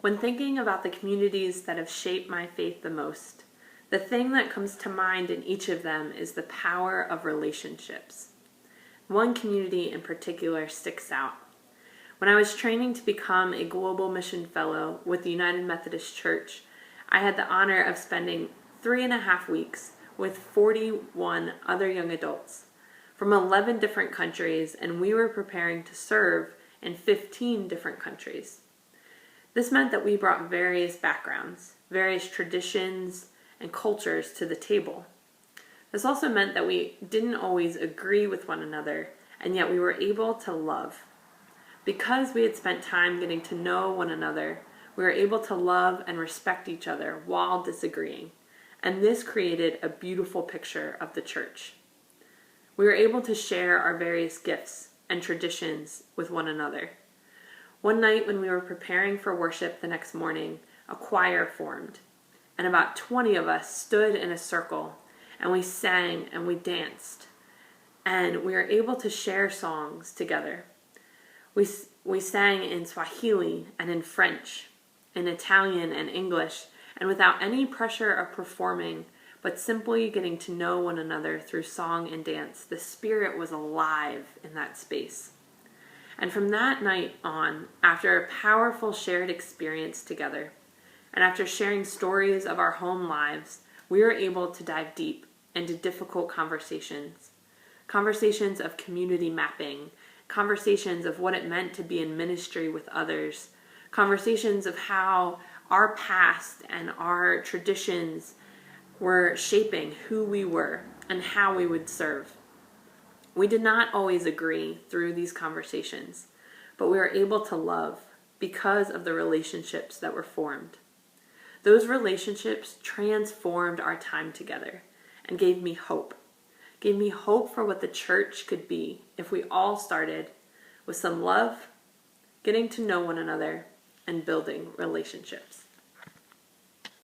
When thinking about the communities that have shaped my faith the most, the thing that comes to mind in each of them is the power of relationships. One community in particular sticks out. When I was training to become a Global Mission Fellow with the United Methodist Church, I had the honor of spending 3.5 weeks with 41 other young adults from 11 different countries, and we were preparing to serve in 15 different countries. This meant that we brought various backgrounds, various traditions, and cultures to the table. This also meant that we didn't always agree with one another, and yet we were able to love. Because we had spent time getting to know one another, we were able to love and respect each other while disagreeing, and this created a beautiful picture of the church. We were able to share our various gifts and traditions with one another. One night when we were preparing for worship the next morning, a choir formed, and about 20 of us stood in a circle, and we sang and we danced, and we were able to share songs together. We sang in Swahili and in French, in Italian and English, and without any pressure of performing, but simply getting to know one another through song and dance. The Spirit was alive in that space. And from that night on, after a powerful shared experience together, and after sharing stories of our home lives, we were able to dive deep into difficult conversations. Conversations of community mapping, conversations of what it meant to be in ministry with others, conversations of how our past and our traditions were shaping who we were and how we would serve. We did not always agree through these conversations, but we were able to love because of the relationships that were formed. Those relationships transformed our time together and gave me hope. Gave me hope for what the church could be if we all started with some love, getting to know one another, and building relationships.